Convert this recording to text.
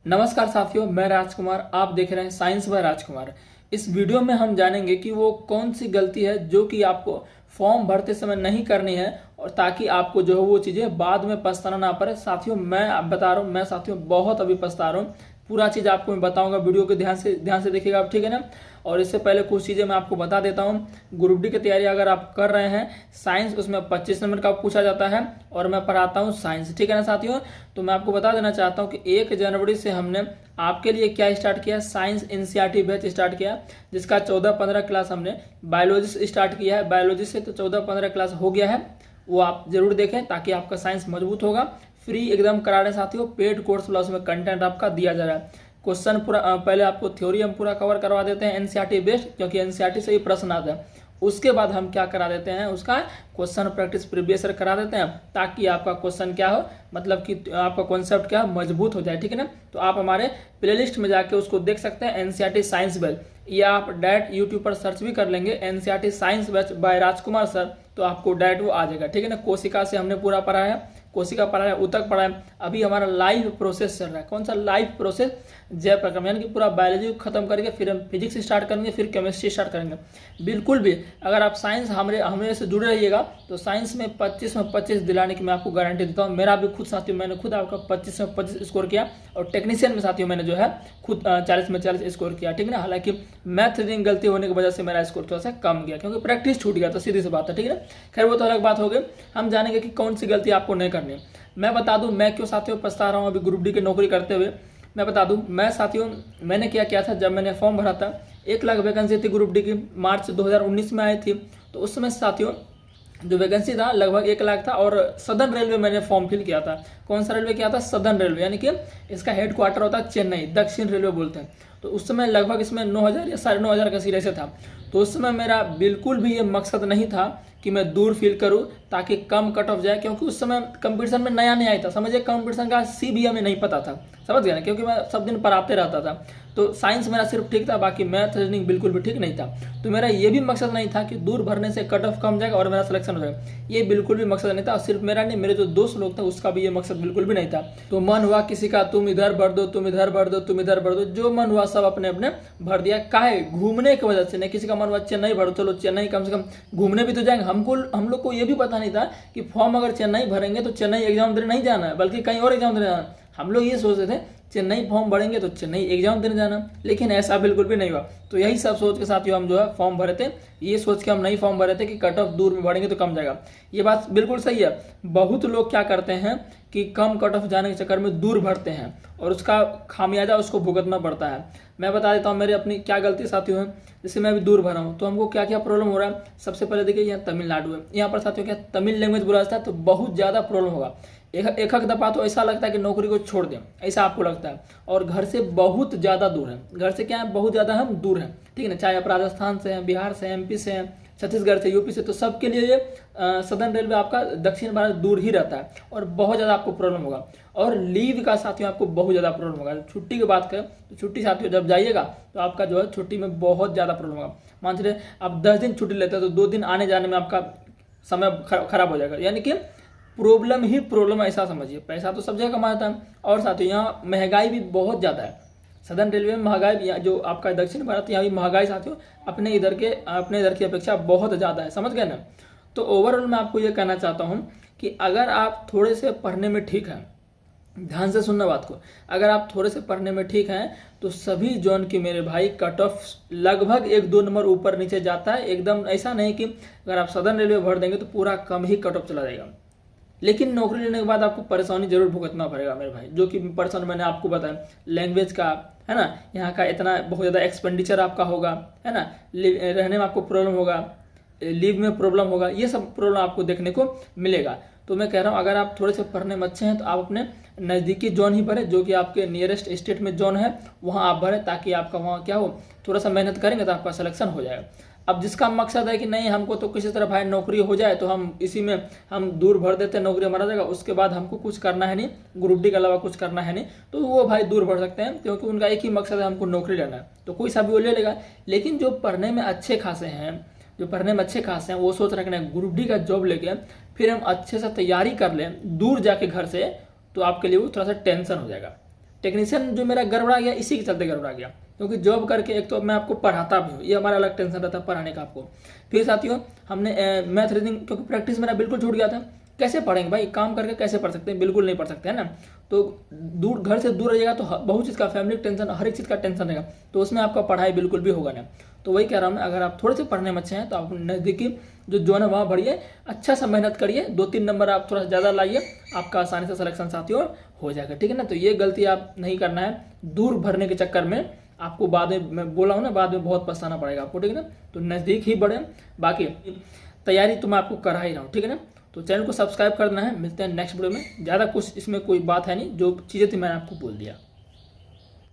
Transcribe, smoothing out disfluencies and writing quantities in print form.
नमस्कार साथियों, मैं राजकुमार। आप देख रहे हैं साइंस बाय राजकुमार। इस वीडियो में हम जानेंगे कि वो कौन सी गलती है जो कि आपको फॉर्म भरते समय नहीं करनी है, और ताकि आपको जो है वो चीज़ें बाद में पछताना ना पड़े। साथियों मैं आप बता रहा हूँ, मैं साथियों बहुत अभी पछता रहा हूँ। पूरा चीज़ आपको मैं बताऊंगा, वीडियो को ध्यान से देखिएगा आप, ठीक है ना। और इससे पहले कुछ चीज़ें मैं आपको बता देता हूँ। ग्रुप डी की तैयारी अगर आप कर रहे हैं, साइंस उसमें 25 नंबर का पूछा जाता है और मैं पढ़ाता हूँ साइंस, ठीक है ना साथियों। तो मैं आपको बता देना चाहता हूँ कि 1 जनवरी से हमने आपके लिए क्या स्टार्ट किया, साइंस एनसीईआरटी बैच स्टार्ट किया, जिसका 14-15 क्लास हमने बायोलॉजी से स्टार्ट किया है। बायोलॉजी से तो 14-15 क्लास हो गया है, वो आप जरूर देखें ताकि आपका साइंस मजबूत होगा। फ्री एकदम करा रहे हैं साथियों, पेड कोर्स प्लस में कंटेंट आपका दिया जा रहा है। क्वेश्चन पूरा पहले आपको थ्योरी हम पूरा कवर करवा देते हैं एनसीईआरटी बेस्ड, क्योंकि एनसीईआरटी से ही प्रश्न आते हैं। उसके बाद हम क्या करा देते हैं, उसका क्वेश्चन प्रैक्टिस प्रीवियस ईयर करा देते हैं, ताकि आपका क्वेश्चन क्या हो, मतलब कि आपका कॉन्सेप्ट क्या मजबूत हो जाए, ठीक है ना। तो आप हमारे प्लेलिस्ट में जाके उसको देख सकते हैं, एनसीईआरटी साइंस बैच, या आप डायरेक्ट यूट्यूब पर सर्च भी कर लेंगे एनसीईआरटी साइंस बैच बाय राजकुमार सर, तो आपको डायरेक्ट वो आ जाएगा, ठीक है ना। कोशिका से हमने पूरा पढ़ा है, कोशिका पढ़ा है, उतक पढ़ा है। अभी हमारा लाइव प्रोसेस चल रहा है। कौन सा लाइव प्रोसेस? जय प्रक्रम, यानी कि पूरा बायोलॉजी को खत्म करके फिर हम फिजिक्स स्टार्ट करेंगे, फिर केमिस्ट्री स्टार्ट करेंगे। बिल्कुल भी अगर आप साइंस हमारे से जुड़े रहिएगा तो साइंस में 25 में 25 दिलाने की मैं आपको गारंटी देता हूँ। मेरा भी खुद साथियों, मैंने खुद आपका 25 में 25 स्कोर किया, और टेक्नीशियन में साथियों मैंने जो है खुद 40 में 40 स्कोर किया, ठीक है ना। हालांकि मैथ रीडिंग गलती होने की वजह से मेरा स्कोर थोड़ा सा कम गया, क्योंकि प्रैक्टिस छूट गया, तो सीधी सी बात है, ठीक है ना। खैर वो तो अलग बात हो गई। हम जानेंगे कि कौन सी गलती आपको नहीं करनी है। मैं बता दूं मैं क्यों साथियों पछता रहा हूं अभी ग्रुप डी की नौकरी करते हुए। मैं बता दूं, मैं साथियों मैंने क्या किया था, जब मैंने फॉर्म भरा था 1 लाख वैकेंसी थी ग्रुप डी की, मार्च 2019 में आई थी। तो उस समय साथियों जो वैकेंसी था लगभग 1 लाख था, और सदर्न रेलवे मैंने फॉर्म फिल किया था। कौन सा रेलवे किया था? सदर्न रेलवे, यानी कि इसका हेडक्वार्टर होता है चेन्नई, दक्षिण रेलवे बोलते हैं। तो उस समय लगभग इसमें 9,000 या 9,500 का सीट ऐसे था। तो उस समय मेरा बिल्कुल भी ये मकसद नहीं था कि मैं दूर फील करूं ताकि कम कट ऑफ जाए, क्योंकि उस समय कंपटीशन में नया नहीं आया था, समझिए कंपटीशन का सी भी हमें नहीं पता था, समझ गया ना, क्योंकि मैं सब दिन पढ़ाते रहता था। तो साइंस मेरा सिर्फ ठीक था, बाकी मैथ रीजनिंग बिल्कुल भी ठीक नहीं था। तो मेरा ये भी मकसद नहीं था कि दूर भरने से कट ऑफ कम जाएगा और मेरा सिलेक्शन हो जाएगा, ये बिल्कुल भी मकसद नहीं था। और सिर्फ मेरा नहीं, मेरे जो दोस्त लोग थे उसका भी ये मकसद बिल्कुल भी नहीं था। तो मन हुआ किसी का, तुम इधर भर दो, तुम इधर भर दो, तुम इधर भर दो, जो मन हुआ सब अपने अपने भर दिया। काहे? घूमने की वजह से नहीं। किसी का मन हुआ चेन्नई भरो, चलो चेन्नई कम से कम घूमने भी तो जाएंगे। हम लोग को ये भी पता नहीं था कि फॉर्म अगर चेन्नई भरेंगे तो चेन्नई एग्जाम देने नहीं जाना है, बल्कि कहीं और एग्जाम देने जाना है। हम लोग ये सोचते थे चेन्नई फॉर्म भरेंगे तो चेन्नई एग्जाम देने जाना, लेकिन ऐसा बिल्कुल भी नहीं हुआ। तो यही सब सोच के साथियों हम जो है फॉर्म भरे थे। ये सोच के हम नहीं फॉर्म भरे थे कि कट ऑफ दूर में भरेंगे तो कम जाएगा। ये बात बिल्कुल सही है। बहुत लोग क्या करते हैं कि कम कट ऑफ जाने के चक्कर में दूर भरते हैं, और उसका खामियाजा उसको भुगतना पड़ता है। मैं बता देता हूँ मेरी अपनी क्या गलती साथियों है। जैसे मैं अभी दूर भरा हूँ तो हमको क्या क्या प्रॉब्लम हो रहा है। सबसे पहले देखिए यहाँ तमिलनाडु है, यहाँ पर साथियों क्या तमिल लैंग्वेज बोला जाता है, तो बहुत ज़्यादा प्रॉब्लम होगा। एक दफा तो ऐसा लगता है कि नौकरी को छोड़ दें, ऐसा आपको लगता है। और घर से बहुत ज़्यादा दूर है, घर से क्या है, बहुत ज़्यादा हम दूर हैं, ठीक है ना। चाहे आप राजस्थान से हैं, बिहार से हैं, एमपी से हैं, छत्तीसगढ़ से, यूपी से, तो सबके लिए ये सदर्न रेलवे आपका दक्षिण भारत दूर ही रहता है, और बहुत ज़्यादा आपको प्रॉब्लम होगा। और लीव का साथियों आपको बहुत ज़्यादा प्रॉब्लम होगा। छुट्टी की बात करें तो छुट्टी साथियों जब जाइएगा तो आपका जो है छुट्टी में बहुत ज़्यादा प्रॉब्लम होगा। मान चलिए आप 10 दिन छुट्टी लेते हैं तो 2 दिन आने जाने में आपका समय खराब हो जाएगा, यानी कि प्रॉब्लम ही प्रॉब्लम, ऐसा समझिए। पैसा तो सब जगह कमाता है, और साथियों यहाँ महंगाई भी बहुत ज़्यादा है। सदर्न रेलवे में महंगाई, जो आपका दक्षिण भारत, यहाँ भी महंगाई साथियों अपने इधर की अपेक्षा बहुत ज़्यादा है, समझ गए ना। तो ओवरऑल मैं आपको ये कहना चाहता हूँ कि अगर आप थोड़े से पढ़ने में ठीक हैं, ध्यान से सुनना बात को, अगर आप थोड़े से पढ़ने में ठीक हैं तो सभी जोन की मेरे भाई कट ऑफ लगभग 1-2 नंबर ऊपर नीचे जाता है। एकदम ऐसा नहीं कि अगर आप सदर्न रेलवे भर देंगे तो पूरा कम ही कट ऑफ चला जाएगा, लेकिन नौकरी लेने के बाद आपको परेशानी जरूर भुगतना पड़ेगा मेरे भाई। जो कि परेशानी मैंने आपको बताया, लैंग्वेज का है ना, यहाँ का इतना बहुत ज़्यादा एक्सपेंडिचर आपका होगा, है ना, रहने में आपको प्रॉब्लम होगा, लीव में प्रॉब्लम होगा, ये सब प्रॉब्लम आपको देखने को मिलेगा। तो मैं कह रहा हूँ अगर आप थोड़े से पढ़ने में अच्छे हैं तो आप अपने नज़दीकी जोन ही भरें, जो कि आपके नियरेस्ट स्टेट में जोन है वहाँ आप भरें, ताकि आपका वहाँ क्या हो, थोड़ा सा मेहनत करेंगे तो आपका सिलेक्शन हो जाएगा। अब जिसका मकसद है कि नहीं हमको तो किसी तरह भाई नौकरी हो जाए, तो हम इसी में हम दूर भर देते हैं, नौकरी हमारा जाएगा, उसके बाद हमको कुछ करना है नहीं, ग्रुप डी के अलावा कुछ करना है नहीं, तो वो भाई दूर भर सकते हैं, क्योंकि उनका एक ही मकसद है हमको नौकरी लेना है, तो कोई सा भी वो ले लेगा। लेकिन जो पढ़ने में अच्छे खासे हैं, वो सोच रहे हैं ग्रुप डी का जॉब लेके फिर हम अच्छे से तैयारी कर लें दूर जाके घर से, तो आपके लिए वो थोड़ा सा टेंशन हो जाएगा। टेक्नीशियन जो मेरा गड़बड़ा गया इसी के चलते गड़बड़ा गया, क्योंकि जॉब करके एक तो मैं आपको पढ़ाता भी हूँ, ये हमारा अलग टेंशन रहता है पढ़ाने का आपको। फिर साथियों हमने मैथ रीजनिंग, क्योंकि प्रैक्टिस मेरा बिल्कुल छूट गया था, कैसे पढ़ेंगे भाई, काम करके कैसे पढ़ सकते हैं, बिल्कुल नहीं पढ़ सकते है ना। तो दूर, घर से दूर रहिएगा तो बहुत चीज़ का, फैमिली टेंशन, हर एक चीज़ का टेंशन रहेगा, तो उसमें आपका पढ़ाई बिल्कुल भी होगा ना। तो वही कह रहा हूँ मैं, अगर आप थोड़े से पढ़ने में अच्छे हैं तो आप नज़दीकी जो जोन है वहाँ बढ़िए, अच्छा सा मेहनत करिए, 2-3 नंबर आप थोड़ा सा ज़्यादा लाइए, आपका आसानी से सिलेक्शन साथियों हो जाएगा, ठीक है ना। तो ये गलती आप नहीं करना है, दूर भरने के चक्कर में आपको बाद में, मैं बोला हूँ ना, बाद में बहुत पछताना पड़ेगा आपको, ठीक है ना। तो नज़दीक ही बढ़े, बाकी तैयारी तो मैं आपको करा ही रहा हूँ, ठीक है ना। तो चैनल को सब्सक्राइब कर देना है, मिलते हैं नेक्स्ट वीडियो में। ज़्यादा कुछ इसमें कोई बात है नहीं, जो चीज़ें थी मैंने आपको बोल दिया।